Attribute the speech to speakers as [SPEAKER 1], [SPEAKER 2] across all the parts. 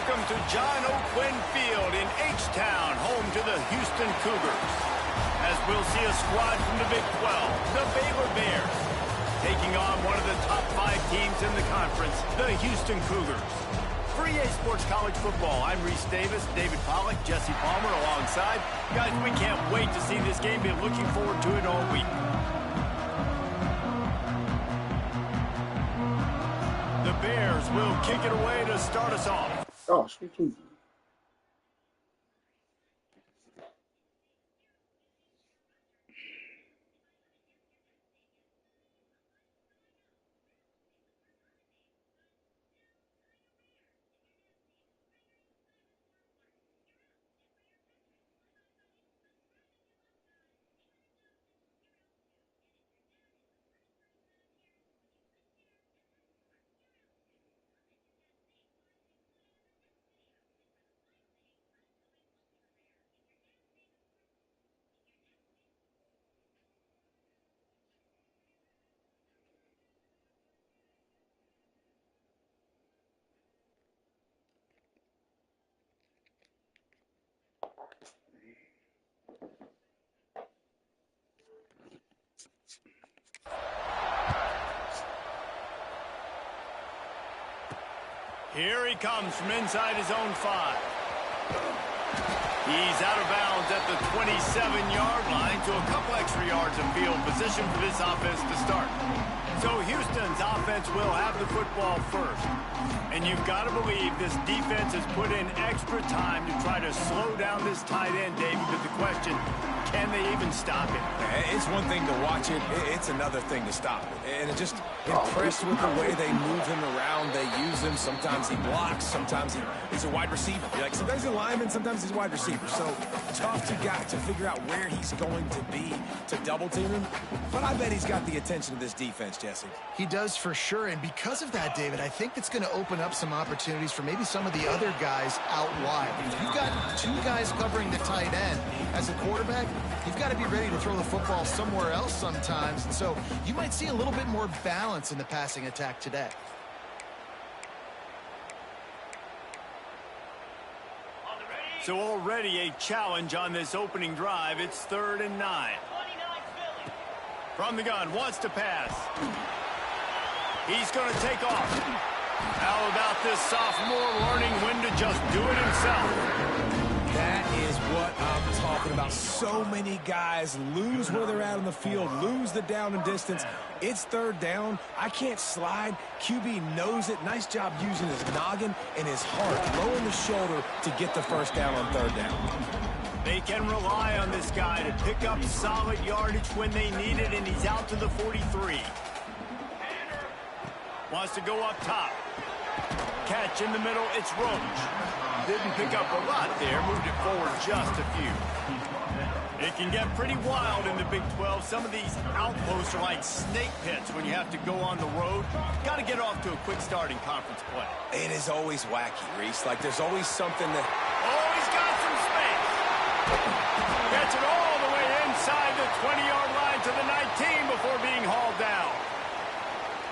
[SPEAKER 1] Welcome to John O'Quinn Field in H-Town, home to the Houston Cougars. As we'll see a squad from the Big 12, the Baylor Bears, taking on one of the top 5 teams in the conference, the Houston Cougars. For EA Sports College Football, I'm Reese Davis, David Pollack, Jesse Palmer alongside. Guys, we can't wait to see this game. Been looking forward to it all week. The Bears will kick it away to start us off.
[SPEAKER 2] Oh, speaking.
[SPEAKER 1] Here he comes from inside his own 5. He's out of bounds at the 27-yard line, so a couple extra yards of field position for this offense to start. So Houston's offense will have the football first. And you've got to believe this defense has put in extra time to try to slow down this tight end, David. But the question, can they even stop it?
[SPEAKER 3] It's one thing to watch it. It's another thing to stop it. And it just impressed with the way they move him around. They use him. Sometimes he blocks. Sometimes he's a wide receiver. Like sometimes he's a lineman. Sometimes he's a wide receiver. So tough to figure out where he's going to be to double team him. But I bet he's got the attention of this defense, Jesse.
[SPEAKER 4] He does for sure. And because of that, David, I think it's going to open up some opportunities for maybe some of the other guys out wide. If you've got 2 guys covering the tight end as a quarterback, you've got to be ready to throw the football somewhere else sometimes. And so you might see a little bit more balance in the passing attack today.
[SPEAKER 1] So already a challenge on this opening drive. It's 3rd and 9. From the gun, wants to pass. He's going to take off. How about this sophomore learning when to just do it himself?
[SPEAKER 3] That is what I'm talking about. So many guys lose where they're at on the field, lose the down and distance. It's 3rd down. I can't slide. QB knows it. Nice job using his noggin and his heart, lowering the shoulder to get the first down on 3rd down.
[SPEAKER 1] They can rely on this guy to pick up solid yardage when they need it, and he's out to the 43. Wants to go up top. Catch in the middle, it's Roach. Didn't pick up a lot there, moved it forward just a few. It can get pretty wild in the Big 12. Some of these outposts are like snake pits when you have to go on the road. Got to get off to a quick start in conference play.
[SPEAKER 3] It is always wacky, Reese. Like there's always something that...
[SPEAKER 1] Oh, he's got some space. Gets it all the way inside the 20-yard line to the 19 before being hauled down.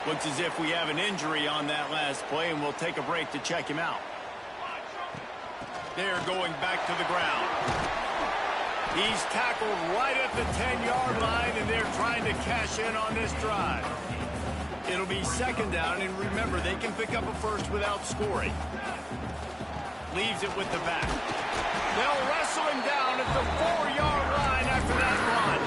[SPEAKER 1] Looks as if we have an injury on that last play, and we'll take a break to check him out. They're going back to the ground. He's tackled right at the 10-yard line, and they're trying to cash in on this drive. It'll be 2nd down, and remember, they can pick up a first without scoring. Leaves it with the back. They'll wrestle him down at the 4-yard line after that run.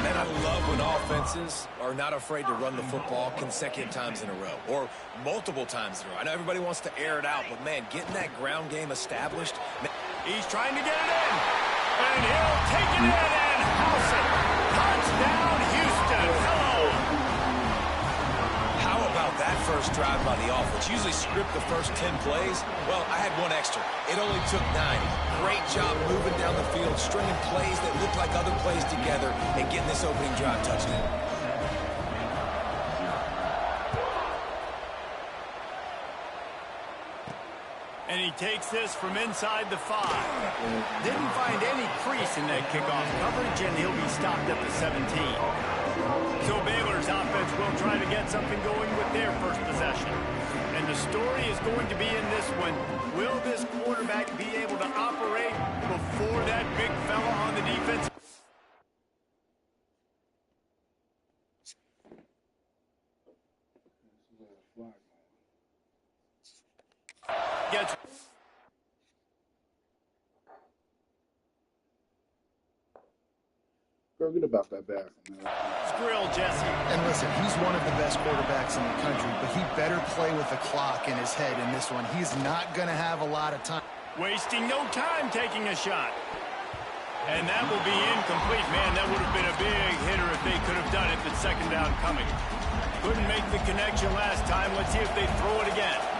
[SPEAKER 3] Man, I love when offenses are not afraid to run the football consecutive times in a row or multiple times in a row. I know everybody wants to air it out, but, man, getting that ground game established. Man.
[SPEAKER 1] He's trying to get it in, and he'll take it in and house it. Touchdown, Houston. Hello.
[SPEAKER 3] How about that first drive by the offense? Usually script the first 10 plays. Well, I had one extra. It only took 9. Great job moving down the field, stringing plays that look like other plays together, and getting this opening drive touchdown.
[SPEAKER 1] And he takes this from inside the 5. Didn't find any crease in that kickoff coverage, and he'll be stopped at the 17. So Baylor's offense will try to get something going with their first possession. And to story is going to be in this one. Will this quarterback be able to operate before that big fella on the defense gets...
[SPEAKER 2] Forget about that bathroom, man.
[SPEAKER 1] Skrill, Jesse.
[SPEAKER 4] And listen, he's one of the best quarterbacks in the country, but he better play with the clock in his head in this one. He's not going to have a lot of time.
[SPEAKER 1] Wasting no time taking a shot. And that will be incomplete. Man, that would have been a big hitter if they could have done it, but second down coming. Couldn't make the connection last time. Let's see if they throw it again.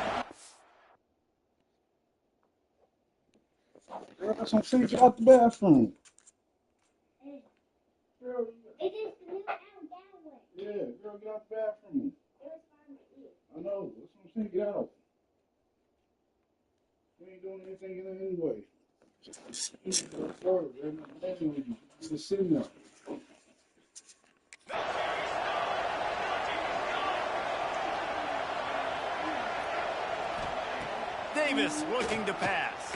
[SPEAKER 2] Girl, that's what I'm saying. Get out the bathroom. Girl,
[SPEAKER 5] It is the new out that way.
[SPEAKER 2] yeah, girl, get out the bathroom.
[SPEAKER 5] It was fun to eat.
[SPEAKER 2] I know. That's what I'm saying. Get out. We ain't doing anything in there anyway. You just sitting there.
[SPEAKER 1] Davis looking to pass.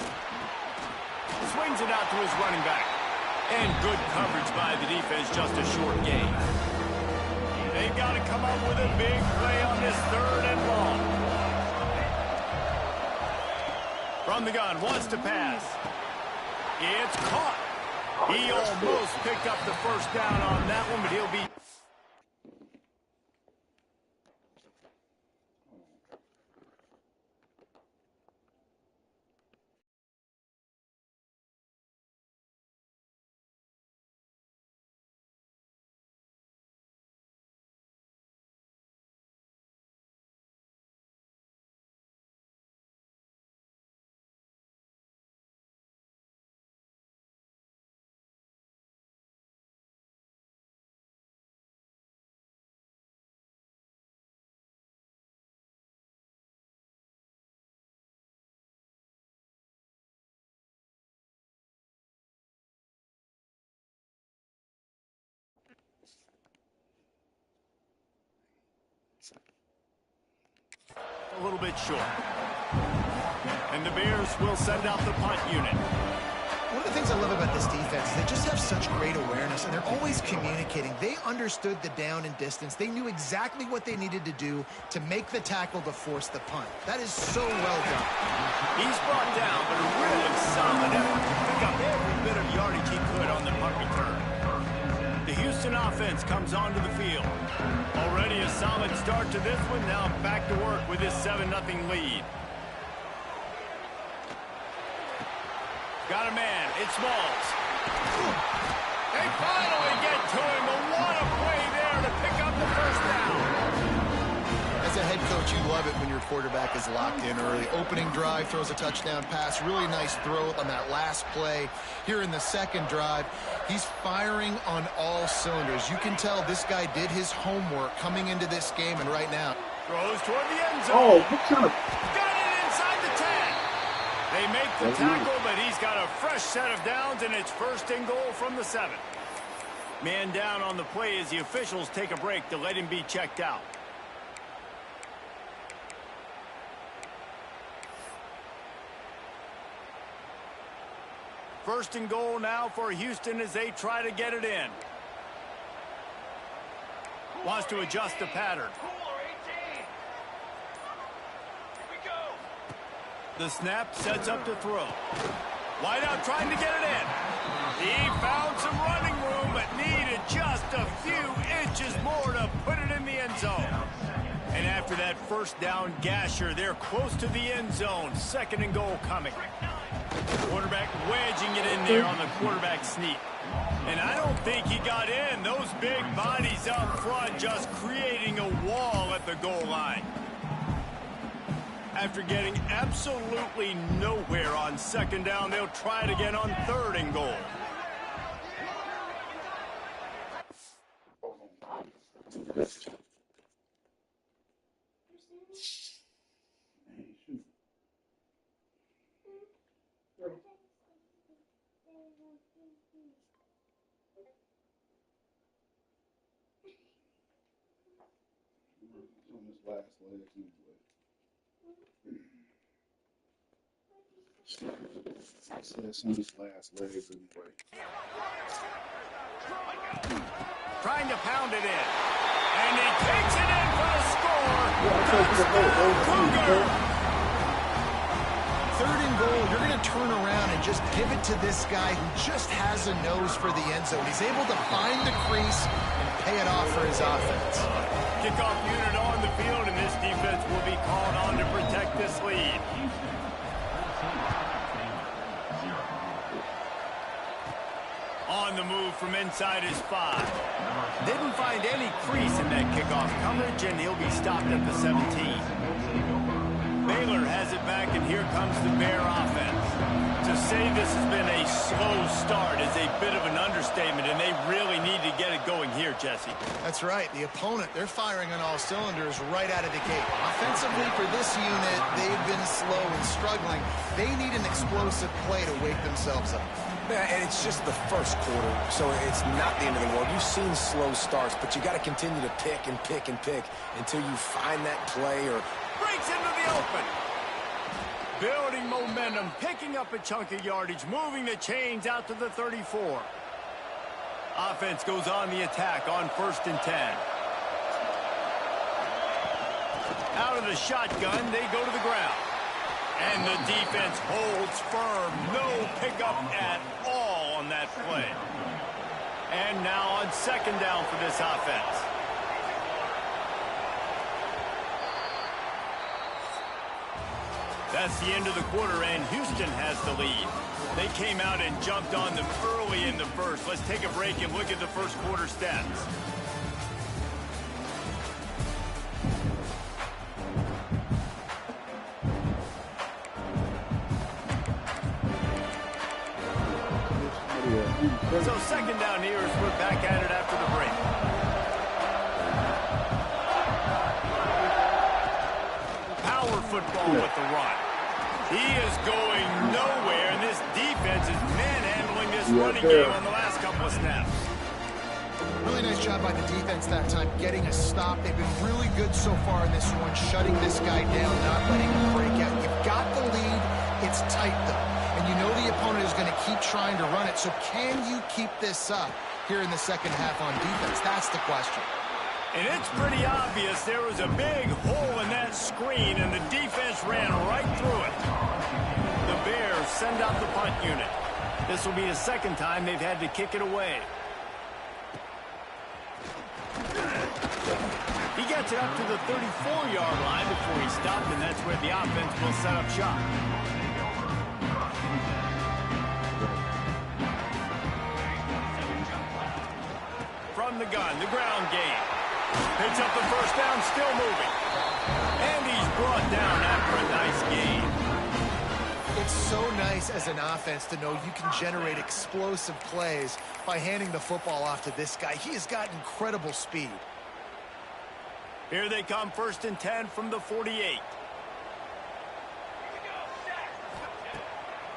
[SPEAKER 1] Swings it out to his running back. And good coverage by the defense, just a short gain. They've got to come up with a big play on this third and long. From the gun, wants to pass. It's caught. He almost picked up the first down on that one, but he'll be... a little bit short. And the Bears will send out the punt unit.
[SPEAKER 4] One of the things I love about this defense is they just have such great awareness, and they're always communicating. They understood the down and distance. They knew exactly what they needed to do to make the tackle to force the punt. That is so well done.
[SPEAKER 1] He's brought down, but a really solid effort to pick up every bit of yardage he could on the punt return. The Houston offense comes onto the field. Already a solid start to this one. Now back to work with this 7-0 lead. Got a man. It's Smalls. They finally get to him. But what a play there to pick up the first down.
[SPEAKER 4] As a head coach, you love it when your quarterback is locked in early. Opening drive, throws a touchdown pass. Really nice throw on that last play. Here in the second drive, he's firing on all cylinders. You can tell this guy did his homework coming into this game, and right now.
[SPEAKER 1] Throws toward the end zone.
[SPEAKER 2] Oh, what kind of...
[SPEAKER 1] Got it inside the 10. They make the tackle, but he's got a fresh set of downs, and it's first and goal from the 7. Man down on the play as the officials take a break to let him be checked out. First and goal now for Houston as they try to get it in. Wants to adjust the pattern. The snap sets up to throw. Wide out trying to get it in. He found some running room, but needed just a few inches more to put it in the end zone. And after that first down gasher, they're close to the end zone. Second and goal coming. Quarterback wedging it in there on the quarterback sneak. And I don't think he got in. Those big bodies up front just creating a wall at the goal line. After getting absolutely nowhere on second down, they'll try it again on third and goal.
[SPEAKER 2] on this last leg anyway. That's on his last legs anyway.
[SPEAKER 1] Trying to pound it in. And he takes it in for the score. Cougar!
[SPEAKER 4] Third and goal, you're going to turn around and just give it to this guy who just has a nose for the end zone. He's able to find the crease and pay it off for his offense.
[SPEAKER 1] Kickoff unit on the field, and this defense will be called on to protect this lead. On the move from inside his 5. Didn't find any crease in that kickoff coverage, and he'll be stopped at the 17. Baylor has it back, and here comes the Bear offense. To say this has been a slow start is a bit of an understatement, and they really need to get it going here, Jesse.
[SPEAKER 4] That's right. The opponent, they're firing on all cylinders right out of the gate. Offensively, for this unit, they've been slow and struggling. They need an explosive play to wake themselves up.
[SPEAKER 3] Yeah, and it's just the first quarter, so it's not the end of the world. You've seen slow starts, but you got to continue to pick and pick and pick until you find that play or...
[SPEAKER 1] Breaks into the open. Building momentum, picking up a chunk of yardage, moving the chains out to the 34. Offense goes on the attack on 1st and 10. Out of the shotgun, they go to the ground. And the defense holds firm. No pickup at all on that play. And now on 2nd down for this offense. That's the end of the quarter, and Houston has the lead. They came out and jumped on them early in the first. Let's take a break and look at the first quarter stats. So 2nd down here as we're back at it after the break. Power football with the run. He is going nowhere, and this defense is manhandling this running game on the last couple of snaps.
[SPEAKER 4] Really nice job by the defense that time, getting a stop. They've been really good so far in this one, shutting this guy down, not letting him break out. You've got the lead. It's tight, though. And you know the opponent is going to keep trying to run it. So can you keep this up here in the second half on defense? That's the question.
[SPEAKER 1] And it's pretty obvious there was a big hole in that screen, and the defense ran right through it. The Bears send out the punt unit. This will be the 2nd time they've had to kick it away. He gets it up to the 34-yard line before he stopped, and that's where the offense will set up shop. From the gun, the ground game. Picks up the 1st down, still moving. And he's brought down after a nice gain.
[SPEAKER 4] It's so nice as an offense to know you can generate explosive plays by handing the football off to this guy. He has got incredible speed.
[SPEAKER 1] Here they come, 1st and 10 from the 48.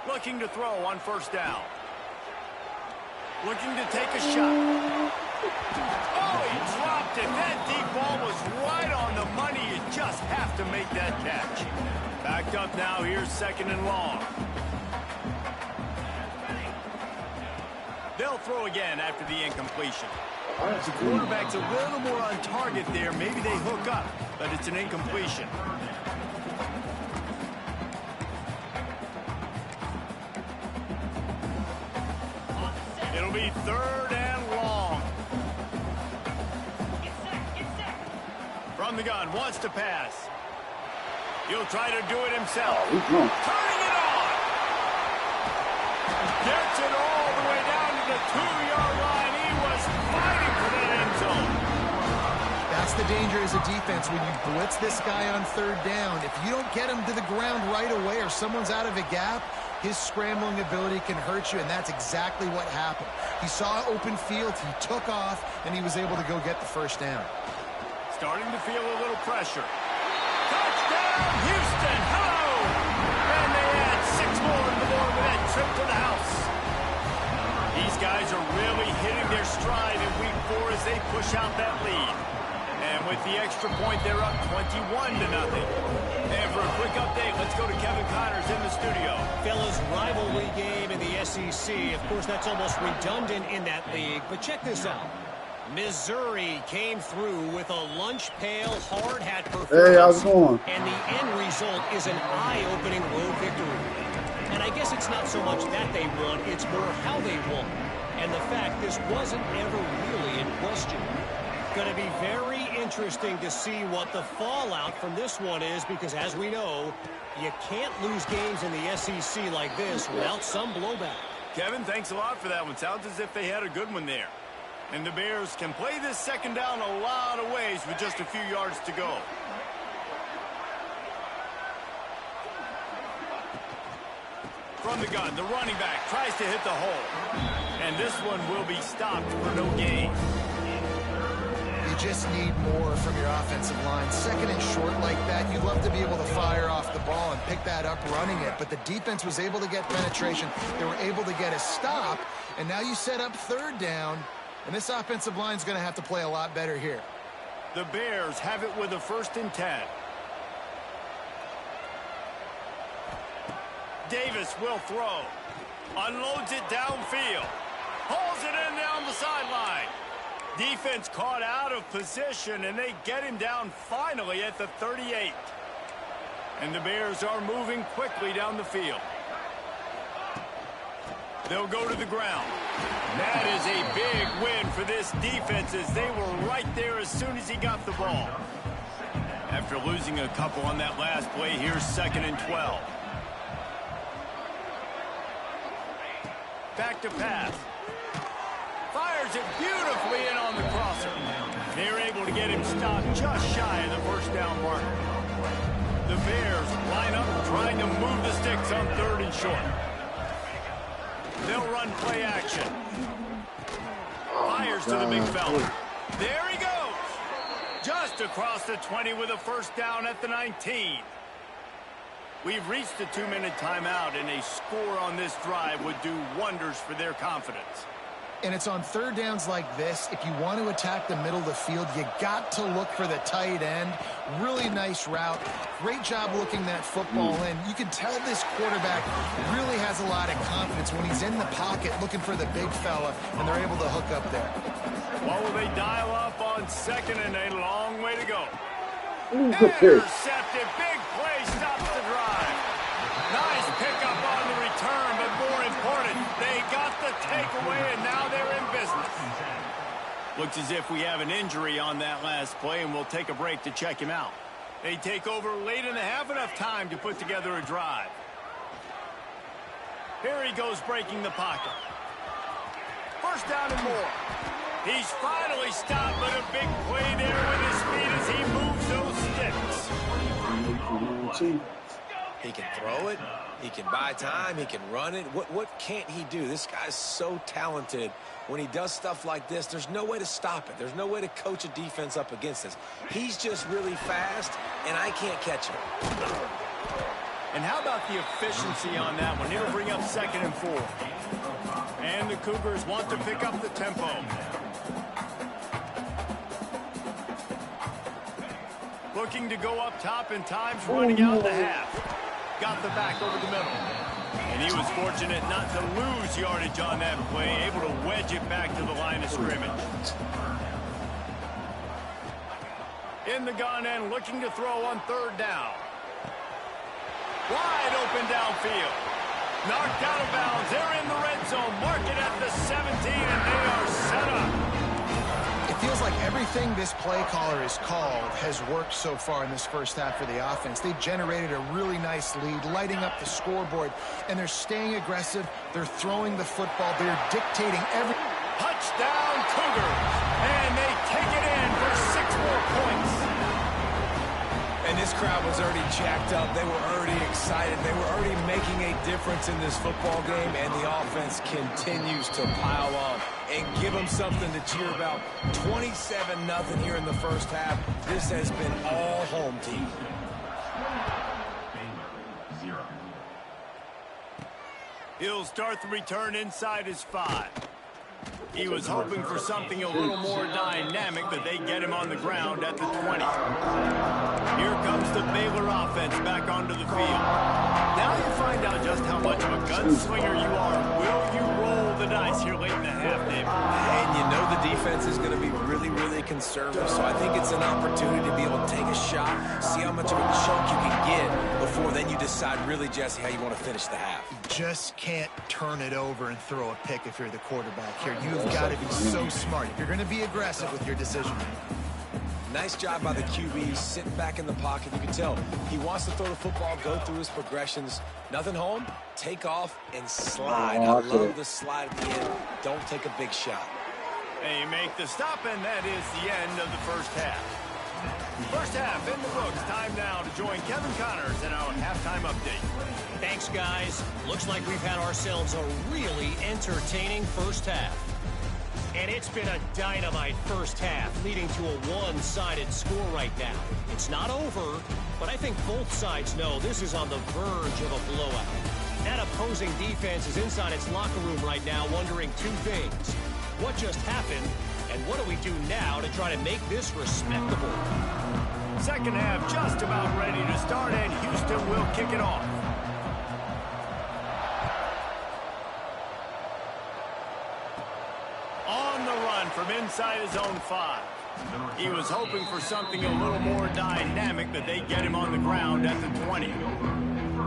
[SPEAKER 1] Looking to throw on 1st down. Looking to take a shot. Oh, he dropped it. That deep ball was right on the money. You just have to make that catch. Backed up now. Here's 2nd and long. They'll throw again after the incompletion. The quarterback's a little more on target there. Maybe they hook up, but it's an incompletion. It'll be 3rd and long. From the gun, wants to pass. He'll try to do it himself. Turning it on. Gets it all the way down to the 2-yard line. He was fighting for that end zone.
[SPEAKER 4] That's the danger as a defense when you blitz this guy on 3rd down. If you don't get him to the ground right away or someone's out of a gap, his scrambling ability can hurt you, and that's exactly what happened. He saw open field, he took off, and he was able to go get the 1st down.
[SPEAKER 1] Starting to feel a little pressure. Touchdown, Houston! Hello! And they add 6 more to the board with that trip to the house. These guys are really hitting their stride in week 4 as they push out that lead. And with the extra point, they're up 21-0. And for a quick update, let's go to Kevin Connors in the studio.
[SPEAKER 6] Fellas, rivalry game in the SEC. Of course, that's almost redundant in that league. But check this out. Missouri came through with a lunch pail hard hat performance.
[SPEAKER 2] Hey, how's it going?
[SPEAKER 6] And the end result is an eye-opening road victory. And I guess it's not so much that they won, it's more how they won. And the fact this wasn't ever really in question. Going to be very interesting to see what the fallout from this one is, because as we know, you can't lose games in the SEC like this without some blowback.
[SPEAKER 1] Kevin, thanks a lot for that one. Sounds as if they had a good one there. And the Bears can play this second down a lot of ways with just a few yards to go. From the gun, the running back tries to hit the hole. And this one will be stopped for no gain.
[SPEAKER 4] You just need more from your offensive line. Second and short like that, you'd love to be able to fire off the ball and pick that up running it. But the defense was able to get penetration. They were able to get a stop. And now you set up third down. And this offensive line is going to have to play a lot better here.
[SPEAKER 1] The Bears have it with a 1st and 10. Davis will throw. Unloads it downfield. Hauls it in down the sideline. Defense caught out of position, and they get him down finally at the 38. And the Bears are moving quickly down the field. They'll go to the ground. That is a big win for this defense, as they were right there as soon as he got the ball. After losing a couple on that last play, here's 2nd and 12. Back to pass. Fires it beautifully in on the crosser. They're able to get him stopped just shy of the 1st down marker. The Bears line up trying to move the sticks on 3rd and short. They'll run play action. Fires to the big fella. There he goes. Just across the 20 with a 1st down at the 19. We've reached the 2-minute timeout, and a score on this drive would do wonders for their confidence.
[SPEAKER 4] And it's on third downs like this. If you want to attack the middle of the field, you got to look for the tight end. Really nice route. Great job looking that football in. You can tell this quarterback really has a lot of confidence when he's in the pocket looking for the big fella, and they're able to hook up there.
[SPEAKER 1] What will they dial up on 2nd and a long way to go? Intercepted. Big play stops the drive. Nice pickup on the return, but more important, they got the takeaway, and now they're in business. Looks as if we have an injury on that last play, and we'll take a break to check him out. They take over late and have enough time to put together a drive. Here he goes breaking the pocket. 1st down and more. He's finally stopped, but a big play there with his feet as he moves those sticks.
[SPEAKER 3] He can throw it. He can buy time. He can run it. What can't he do? This guy's so talented. When he does stuff like this, there's no way to stop it. There's no way to coach a defense up against this. He's just really fast, and I can't catch him.
[SPEAKER 1] And how about the efficiency on that one? It'll bring up 2nd and 4. And the Cougars want to pick up the tempo. Looking to go up top, and time's running out the half. Got the back over the middle. And he was fortunate not to lose yardage on that play, able to wedge it back to the line of scrimmage. In the gun and looking to throw on 3rd down. Wide open downfield. Knocked out of bounds. They're in the red zone. Mark it at the 17, and they are set up.
[SPEAKER 4] It feels like everything this play caller has called has worked so far in this 1st half for the offense. They've generated a really nice lead, lighting up the scoreboard, and they're staying aggressive. They're throwing the football. They're dictating every...
[SPEAKER 1] Touchdown Cougars, and they take it in for 6 more points.
[SPEAKER 3] And this crowd was already jacked up. They were already excited. They were already making a difference in this football game, and the offense continues to pile on and give them something to cheer about. 27-0 here in the 1st half. This has been all home team.
[SPEAKER 1] He'll start the return inside his 5. He was hoping for something a little more dynamic, but they get him on the ground at the 20. Here comes the Baylor offense back onto the field. Now find out just how much of a gunslinger you are. Will you roll the dice here late in the half, David?
[SPEAKER 3] And you know the defense is going to be really, really conservative, so I think it's an opportunity to be able to take a shot, see how much of a choke you can get before then you decide really, Jesse, how you want to finish the half.
[SPEAKER 4] You just can't turn it over and throw a pick if you're the quarterback here. You've got to be so smart if you're going to be aggressive with your decision.
[SPEAKER 3] Nice job by the QB, sitting back in the pocket. You can tell he wants to throw the football, go through his progressions. Nothing home, take off, and slide. I love the slide at the end. Don't take a big shot.
[SPEAKER 1] They make the stop, and that is the end of the first half. First half in the books. Time now to join Kevin Connors in our halftime update.
[SPEAKER 6] Thanks, guys. Looks like we've had ourselves a really entertaining first half. And it's been a dynamite first half, leading to a one-sided score right now. It's not over, but I think both sides know this is on the verge of a blowout. That opposing defense is inside its locker room right now wondering two things. What just happened, and what do we do now to try to make this respectable?
[SPEAKER 1] Second half just about ready to start, and Houston will kick it off. On the run from inside his own 5. He was hoping for something a little more dynamic, but they get him on the ground at the 20.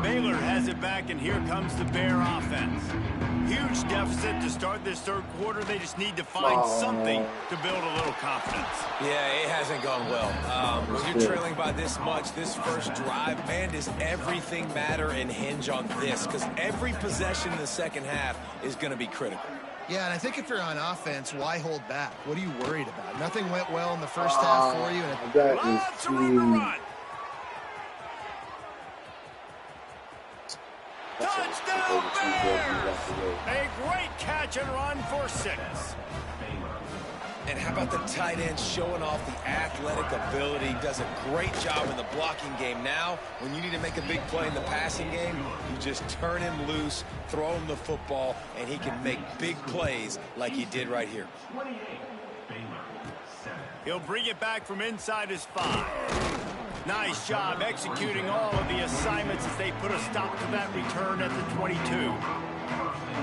[SPEAKER 1] Baylor has it back, and here comes the Bear offense. Huge deficit to start this third quarter. They just need to find something to build a little confidence.
[SPEAKER 3] Yeah, it hasn't gone well. When you're trailing by this much, this first drive, man, does everything matter and hinge on this? Because every possession in the second half is going to be critical.
[SPEAKER 4] Yeah, and I think if you're on offense, why hold back? What are you worried about? Nothing went well in the first half for you. And
[SPEAKER 1] lots of room to run. Touchdown Bears! A great catch and run for 6.
[SPEAKER 3] And how about the tight end showing off the athletic ability? Does a great job in the blocking game. Now, when you need to make a big play in the passing game, you just turn him loose, throw him the football, and he can make big plays like he did right here.
[SPEAKER 1] He'll bring it back from inside his 5. Nice job executing all of the assignments as they put a stop to that return at the 22.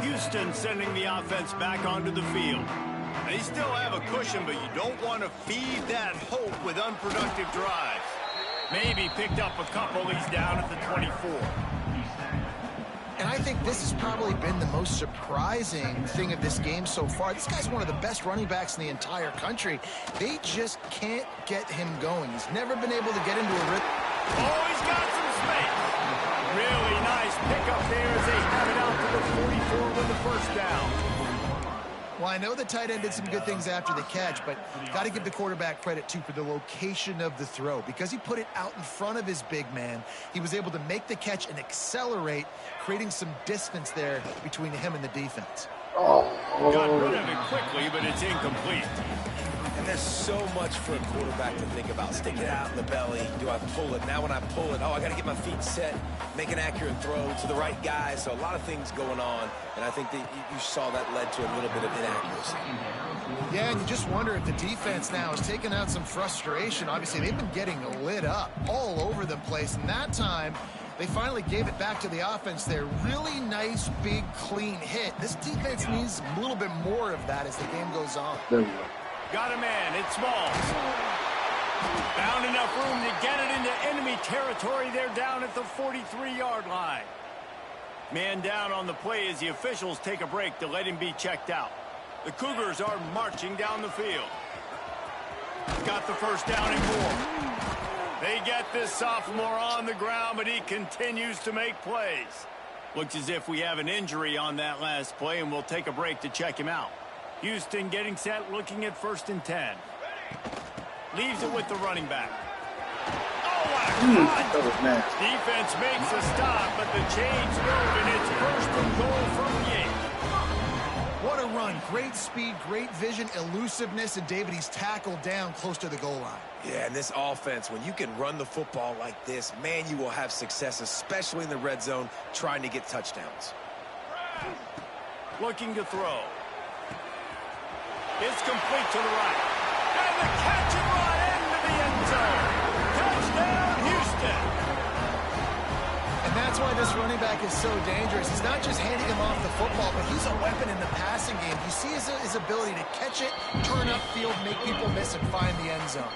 [SPEAKER 1] Houston sending the offense back onto the field. They still have a cushion, but you don't want to feed that hope with unproductive drives. Maybe picked up a couple. He's down at the 24.
[SPEAKER 4] And I think this has probably been the most surprising thing of this game so far. This guy's one of the best running backs in the entire country. They just can't get him going. He's never been able to get into a rhythm.
[SPEAKER 1] Oh, he's got some space. Really nice pickup there as they have it out to the 44 with the first down.
[SPEAKER 4] Well, I know the tight end did some good things after the catch, but got to give the quarterback credit, too, for the location of the throw. Because he put it out in front of his big man, he was able to make the catch and accelerate, creating some distance there between him and the defense.
[SPEAKER 1] Got rid of it quickly, but it's incomplete.
[SPEAKER 3] And there's so much for a quarterback to think about. Stick it out in the belly. Do I pull it? Now when I pull it, I got to get my feet set, make an accurate throw to the right guy. So a lot of things going on, and I think that you saw that led to a little bit of inaccuracy.
[SPEAKER 4] Yeah, and you just wonder if the defense now is taking out some frustration. Obviously, they've been getting lit up all over the place, and that time they finally gave it back to the offense there. Really nice, big, clean hit. This defense needs a little bit more of that as the game goes on.
[SPEAKER 2] There we go.
[SPEAKER 1] Got a man. It's Smalls. Found enough room to get it into enemy territory. They're down at the 43-yard line. Man down on the play as the officials take a break to let him be checked out. The Cougars are marching down the field. Got the first down and more. They get this sophomore on the ground, but he continues to make plays. Looks as if we have an injury on that last play, and we'll take a break to check him out. Houston getting set, looking at 1st and 10. Leaves it with the running back. Oh, what a cut!
[SPEAKER 2] That was nasty.
[SPEAKER 1] Defense makes a stop, but the chains move, and it's 1st and goal from the 8.
[SPEAKER 4] What a run. Great speed, great vision, elusiveness, and David, he's tackled down close to the goal line.
[SPEAKER 3] Yeah, and this offense, when you can run the football like this, man, you will have success, especially in the red zone, trying to get touchdowns.
[SPEAKER 1] Looking to throw. It's complete to the right. And the catch and run into the end zone. Touchdown, Houston.
[SPEAKER 4] And that's That's why this running back is so dangerous. He's not just handing him off the football, but he's a weapon in the passing game. You see his ability to catch it, turn upfield, make people miss, and find the end zone.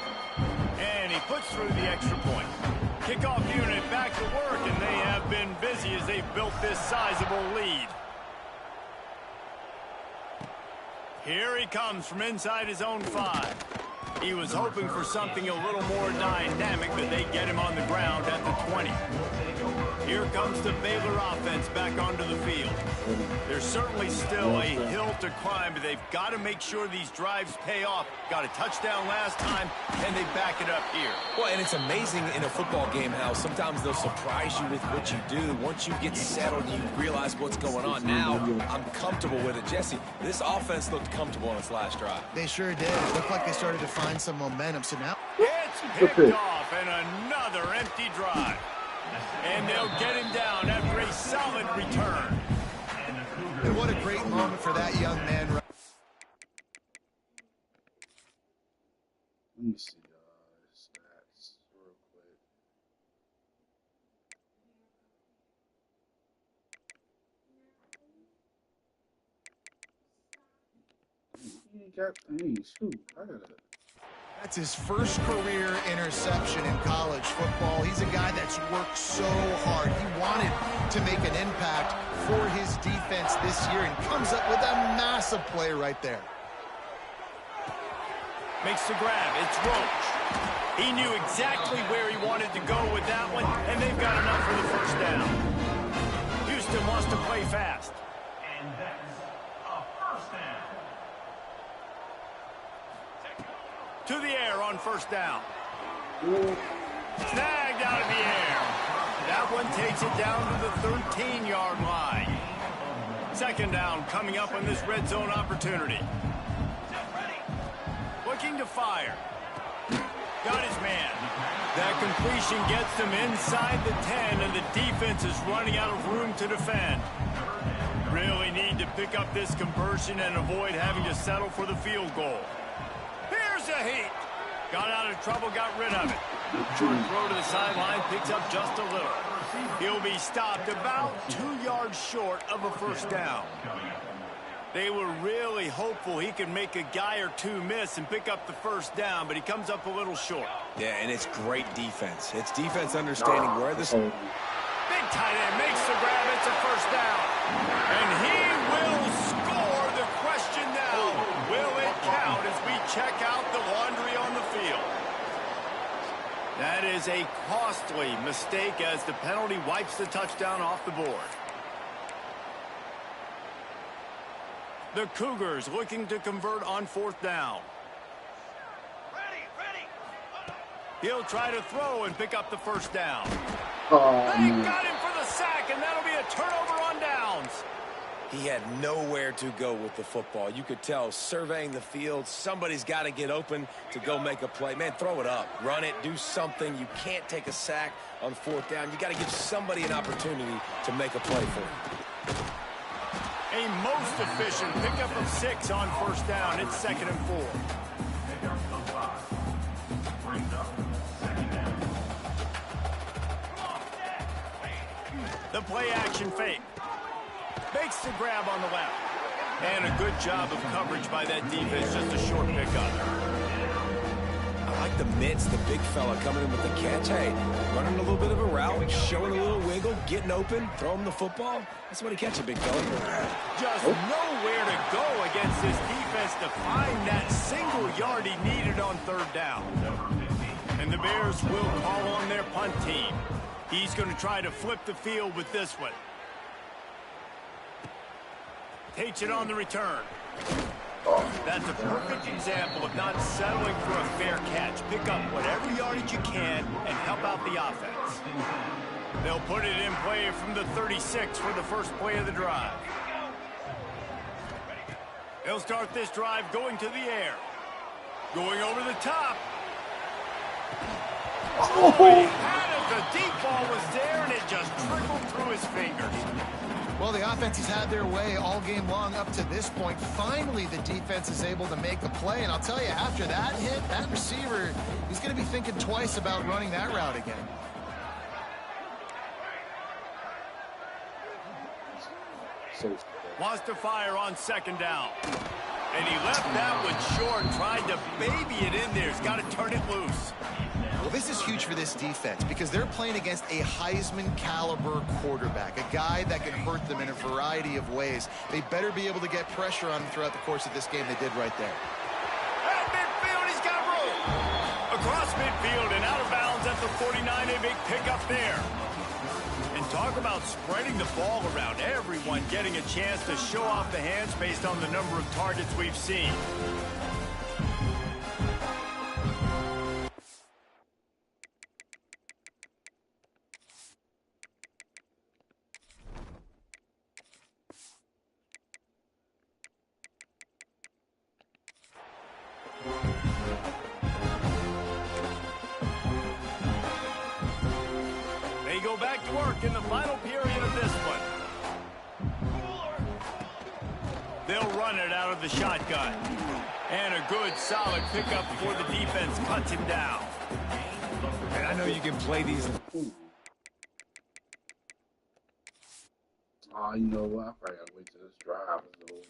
[SPEAKER 1] And he puts through the extra point. Kickoff unit back to work, and they have been busy as they've built this sizable lead. Here he comes from inside his own 5. He was hoping for something a little more dynamic, but they get him on the ground at the 20. Here comes the Baylor offense back onto the field. There's certainly still a hill to climb, but they've got to make sure these drives pay off. Got a touchdown last time, and they back it up here.
[SPEAKER 3] Well, and it's amazing in a football game how sometimes they'll surprise you with what you do. Once you get settled, you realize what's going on. Now, I'm comfortable with it. Jesse, this offense looked comfortable on its last drive.
[SPEAKER 4] They sure did. It looked like they started to find some momentum. So now
[SPEAKER 1] It's picked off, and another empty drive. And they'll get him down after a solid return.
[SPEAKER 4] And what a great moment for that young man.
[SPEAKER 2] Let me see, stats real quick. He ain't got, hey, shoot, I gotta.
[SPEAKER 4] That's his first career interception in college football. He's a guy that's worked so hard. He wanted to make an impact for his defense this year and comes up with a massive play right there.
[SPEAKER 1] Makes the grab. It's Roach. He knew exactly where he wanted to go with that one, and they've got enough for the first down. Houston wants to play fast.
[SPEAKER 7] And that's a first down.
[SPEAKER 1] To the air on first down. Snagged out of the air. That one takes it down to the 13-yard line. Second down coming up on this red zone opportunity. Looking to fire. Got his man. That completion gets them inside the 10, and the defense is running out of room to defend. Really need to pick up this conversion and avoid having to settle for the field goal. Here's a heat. Got out of trouble, got rid of it. Short throw to the sideline, picks up just a little. He'll be stopped about 2 yards short of a first down. They were really hopeful he could make a guy or two miss and pick up the first down, but he comes up a little short.
[SPEAKER 3] Yeah, and it's great defense. It's defense understanding where this...
[SPEAKER 1] Big tight end makes the grab. It's a first down. And he will score. The question now, will it count as we check out the laundry on the field? That is a costly mistake as the penalty wipes the touchdown off the board. The Cougars looking to convert on fourth down. He'll try to throw and pick up the first down. They got him for the sack, and that'll be a turnover on downs.
[SPEAKER 3] He had nowhere to go with the football. You could tell, surveying the field, somebody's got to get open to go make a play. Man, throw it up. Run it. Do something. You can't take a sack on fourth down. You got to give somebody an opportunity to make a play for him.
[SPEAKER 1] A most efficient pickup of 6 on first down. It's 2nd and 4. The play action fake. Makes the grab on the left. And a good job of coverage by that defense. Just a short pickup.
[SPEAKER 3] I like the mitts, the big fella coming in with the catch. Hey, running a little bit of a route, showing a little wiggle, getting open, throwing the football. That's what he catches, big fella.
[SPEAKER 1] Just nowhere to go against this defense to find that single yard he needed on third down. And the Bears will call on their punt team. He's going to try to flip the field with this one. Takes it on the return. That's a perfect example of not settling for a fair catch. Pick up whatever yardage you can and help out the offense. They'll put it in play from the 36 for the first play of the drive. They'll start this drive going to the air. Going over the top. Oh, he had it. The deep ball was there, and it just trickled through his fingers.
[SPEAKER 4] Well, the offense has had their way all game long up to this point. Finally, the defense is able to make a play. And I'll tell you, after that hit, that receiver, he's going to be thinking twice about running that route again.
[SPEAKER 2] so
[SPEAKER 1] Wants to fire on second down. And he left that one short, tried to baby it in there. He's got to turn it loose.
[SPEAKER 4] Well, this is huge for this defense because they're playing against a Heisman-caliber quarterback, a guy that can hurt them in a variety of ways. They better be able to get pressure on him throughout the course of this game. They did right there.
[SPEAKER 1] At midfield, he's got room. Across midfield and out of bounds at the 49, a big pickup there. And talk about spreading the ball around, everyone getting a chance to show off the hands based on the number of targets we've seen. They go back to work in the final period of this one. They'll run it out of the shotgun. And a good, solid pickup before the defense cuts him down.
[SPEAKER 3] And I know you can play these.
[SPEAKER 2] oh, you know what? I probably gotta wait till this drive is over.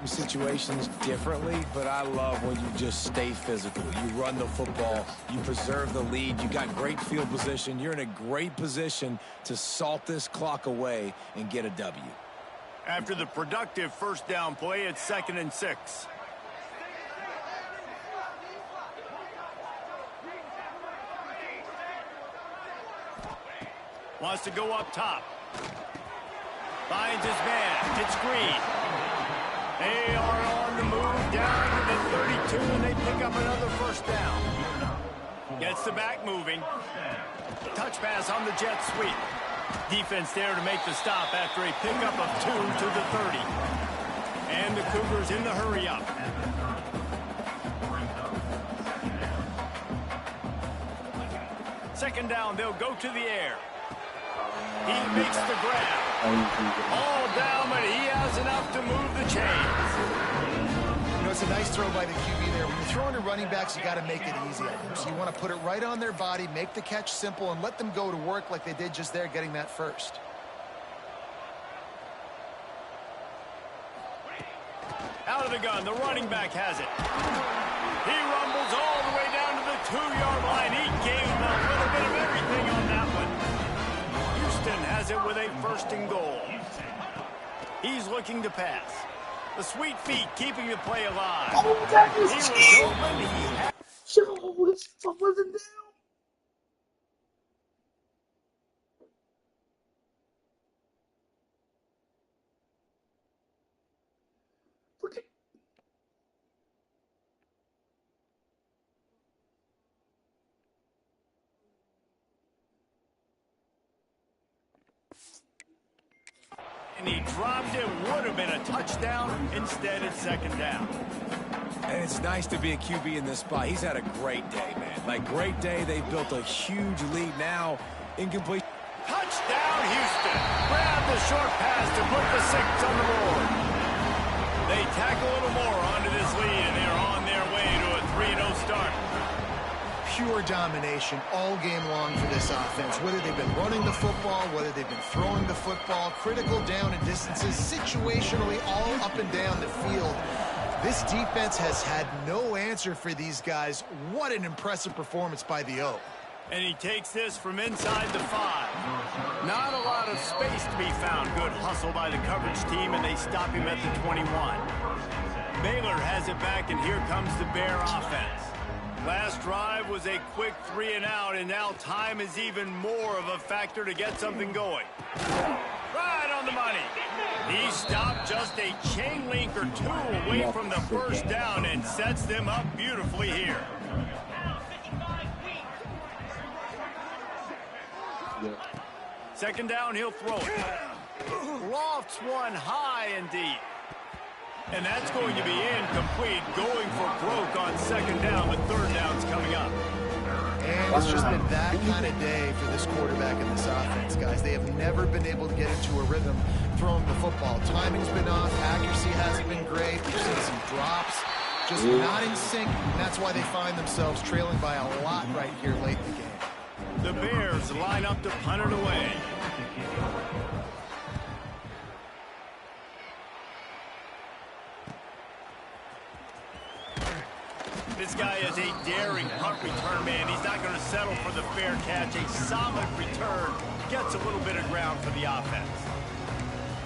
[SPEAKER 3] Situations differently, but I love when you just stay physical. You run the football, you preserve the lead, you got great field position, you're in a great position to salt this clock away and get a W.
[SPEAKER 1] After the productive first down play, it's 2nd and 6. Wants to go up top. Finds his man. It's Green. They are on the move down to the 32, and they pick up another first down. Gets the back moving. Touch pass on the jet sweep. Defense there to make the stop after a pickup of 2 to the 30. And the Cougars in the hurry up. Second down, they'll go to the air. He makes the grab. All down, but he has enough to move the chains.
[SPEAKER 4] You know, it's a nice throw by the QB there. When you're throwing to running backs, you got to make it easy. So you want to put it right on their body, make the catch simple, and let them go to work like they did just there, getting that first.
[SPEAKER 1] Out of the gun, the running back has it. He rumbles all the way down to the 2-yard line. He gained a little bit of everything on that one. Houston has it with a 1st and goal. He's looking to pass. The sweet feet keeping the play alive.
[SPEAKER 2] Oh, that
[SPEAKER 1] He
[SPEAKER 2] is
[SPEAKER 1] was
[SPEAKER 2] cheap.
[SPEAKER 1] open. He had
[SPEAKER 2] Yo, his foot wasn't down. Look at.
[SPEAKER 1] and he dropped it. Would have been a touchdown. Instead, it's 2nd down.
[SPEAKER 3] And it's nice to be a QB in this spot. He's had a great day, man. Like, great day. They've built a huge lead now. Incomplete.
[SPEAKER 1] Touchdown, Houston. Grab the short pass to put the 6 on the board. They tack a little more onto this lead, and they're on their way to a 3-0 start.
[SPEAKER 4] Pure domination all game long for this offense. Whether they've been running the football, whether they've been throwing the football, critical down and distances, situationally all up and down the field. This defense has had no answer for these guys. What an impressive performance by the O.
[SPEAKER 1] And he takes this from inside the 5. Not a lot of space to be found. Good hustle by the coverage team, and they stop him at the 21. Baylor has it back, and here comes the Bear offense. Last drive was a quick 3-and-out, and now time is even more of a factor to get something going. Right on the money. He stopped just a chain link or 2 away from the first down and sets them up beautifully here. Second down, he'll throw it. Lofts one high and deep. And that's going to be incomplete, going for broke on 2nd down. The 3rd down's coming up.
[SPEAKER 4] And it's just been that kind of day for this quarterback and this offense, guys. They have never been able to get into a rhythm throwing the football. Timing's been off. Accuracy hasn't been great. We've seen some drops. Just not in sync. And that's why they find themselves trailing by a lot right here late in the game.
[SPEAKER 1] The Bears line up to punt it away. This guy is a daring punt return man. He's not going to settle for the fair catch. A solid return gets a little bit of ground for the offense.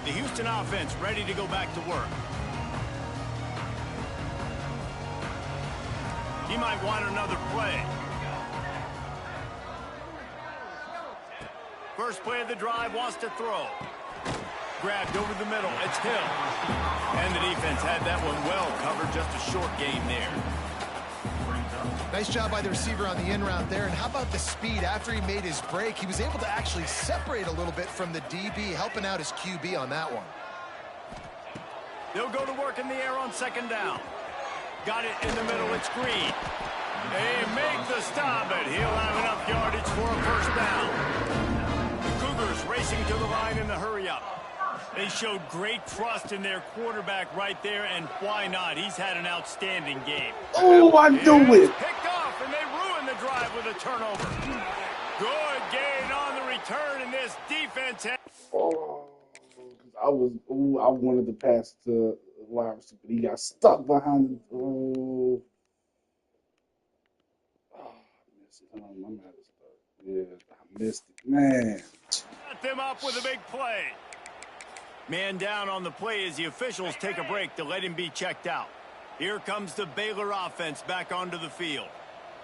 [SPEAKER 1] The Houston offense ready to go back to work. He might want another play. First play of the drive, wants to throw. Grabbed over the middle, it's Hill. And the defense had that one well covered, just a short game there.
[SPEAKER 4] Nice job by the receiver on the in route there. And how about the speed? After he made his break, he was able to actually separate a little bit from the DB, helping out his QB on that one.
[SPEAKER 1] They'll go to work in the air on second down. Got it in the middle, it's Green. They make the stop, but he'll have enough yardage for a first down. The Cougars racing to the line in the hurry-up. They showed great trust in their quarterback right there, and why not? He's had an outstanding game.
[SPEAKER 2] Oh, I knew it.
[SPEAKER 1] Picked off, and they ruin the drive with a turnover. Good gain on the return, and this defense has...
[SPEAKER 2] Oh, I wanted to pass to wide receiver, but he got stuck behind the... Oh, I missed it. Oh, I'm out of stuff. Yeah, I missed it. Man.
[SPEAKER 1] Set them up with a big play. Man down on the play as the officials take a break to let him be checked out. Here comes the Baylor offense back onto the field.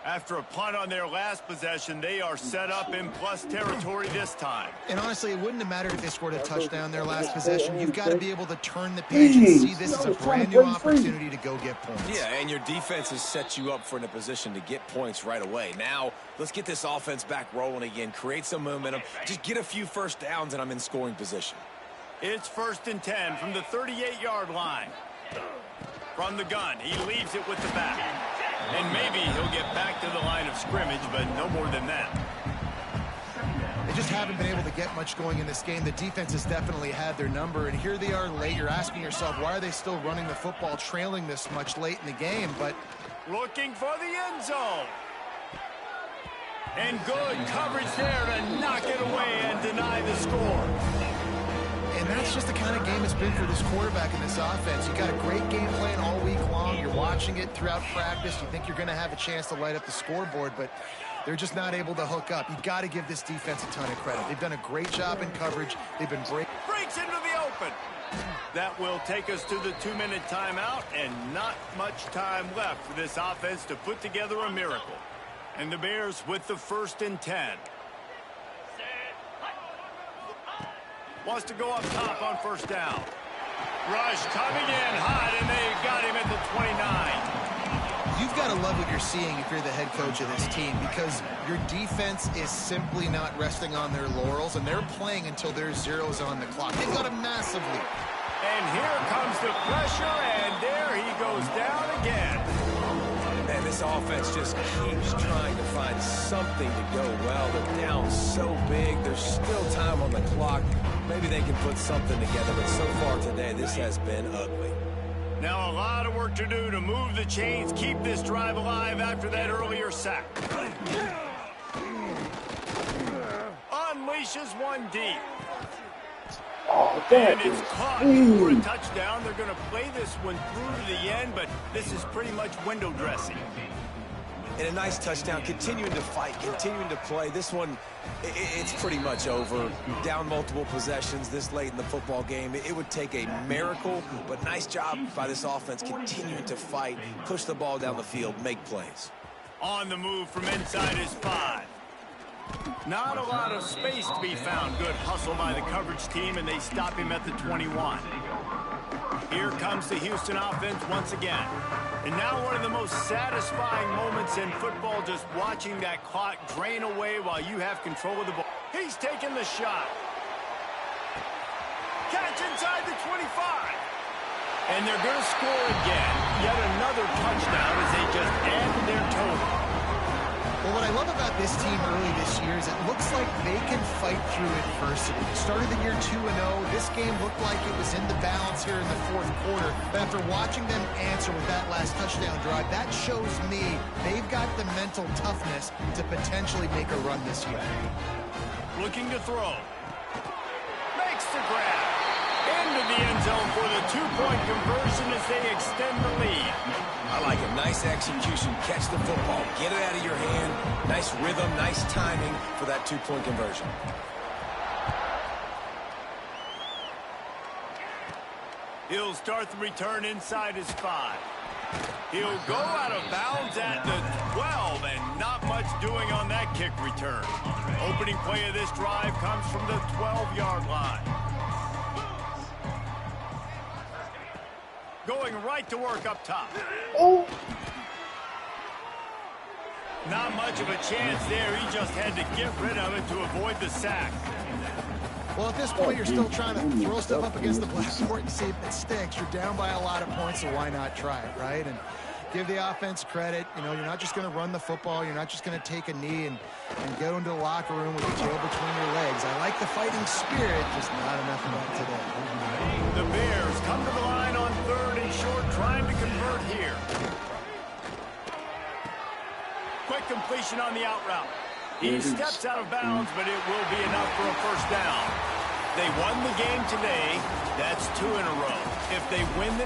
[SPEAKER 1] After a punt on their last possession, they are set up in plus territory this time.
[SPEAKER 4] And honestly, it wouldn't have mattered if they scored a touchdown their last possession. You've got to be able to turn the page and see this as a brand new opportunity to go get points.
[SPEAKER 3] Yeah, and your defense has set you up for in a position to get points right away. Now, let's get this offense back rolling again, create some momentum, just get a few first downs, and I'm in scoring position.
[SPEAKER 1] It's 1st and 10 from the 38-yard line. From the gun, he leaves it with the back. And maybe he'll get back to the line of scrimmage, but no more than that.
[SPEAKER 4] They just haven't been able to get much going in this game. The defense has definitely had their number, and here they are late. You're asking yourself, why are they still running the football, trailing this much late in the game? But
[SPEAKER 1] looking for the end zone. And good coverage there to knock it away and deny the score.
[SPEAKER 4] And that's just the kind of game it's been for this quarterback in this offense. You got a great game plan all week long. You're watching it throughout practice. You think you're going to have a chance to light up the scoreboard, but they're just not able to hook up. You've got to give this defense a ton of credit. They've done a great job in coverage. They've been
[SPEAKER 1] breaks into the open. That will take us to the 2-minute timeout, and not much time left for this offense to put together a miracle. And the Bears with the 1st and 10. Wants to go up top on first down. Rush coming in hot, and they got him at the 29.
[SPEAKER 4] You've got to love what you're seeing if you're the head coach of this team, because your defense is simply not resting on their laurels, and they're playing until there's zeros on the clock. They've got a massive lead.
[SPEAKER 1] And here comes the pressure, and there he goes down again.
[SPEAKER 3] Man, this offense just keeps trying to find something to go well. They're down so big. There's still time on the clock. Maybe they can put something together, but so far today, this has been ugly.
[SPEAKER 1] Now a lot of work to do to move the chains, keep this drive alive after that earlier sack. Unleashes one deep.
[SPEAKER 2] Oh,
[SPEAKER 1] and it's caught for a touchdown. They're going to play this one through to the end, but this is pretty much window dressing.
[SPEAKER 3] And a nice touchdown, continuing to fight, continuing to play. This one, it's pretty much over. Down multiple possessions this late in the football game. It would take a miracle, but nice job by this offense continuing to fight, push the ball down the field, make plays.
[SPEAKER 1] On the move from inside his 5. Not a lot of space to be found. Good hustle by the coverage team, and they stop him at the 21. Here comes the Houston offense once again. And now one of the most satisfying moments in football, just watching that clock drain away while you have control of the ball. He's taking the shot. Catch inside the 25. And they're going to score again. Yet another touchdown as they just added their total.
[SPEAKER 4] Well, what I love about this team early this year is it looks like they can fight through adversity. Started the year 2-0. This game looked like it was in the balance here in the 4th quarter. But after watching them answer with that last touchdown drive, that shows me they've got the mental toughness to potentially make a run this year.
[SPEAKER 1] Looking to throw. Makes the grab. Into the end zone for the 2-point conversion as they extend the lead.
[SPEAKER 3] I like it. Nice execution. Catch the football. Get it out of your hand. Nice rhythm, nice timing for that two-point conversion.
[SPEAKER 1] He'll start the return inside his 5. He'll go out of bounds at the 12, and not much doing on that kick return. Opening play of this drive comes from the 12-yard line. Going right to work up top.
[SPEAKER 2] Oh.
[SPEAKER 1] Not much of a chance there. He just had to get rid of it to avoid the sack.
[SPEAKER 4] Well, at this point, you're still trying to throw stuff up against the blackboard and see if it sticks. You're down by a lot of points, so why not try it, right? And give the offense credit. You know, you're not just going to run the football. You're not just going to take a knee and go into the locker room with your tail between your legs. I like the fighting spirit, just not enough of that today.
[SPEAKER 1] The Bears come to the line on 3rd and short, trying to convert here. Quick completion on the out route. He steps out of bounds, but it will be enough for a first down. They won the game today. That's 2 in a row. If they win the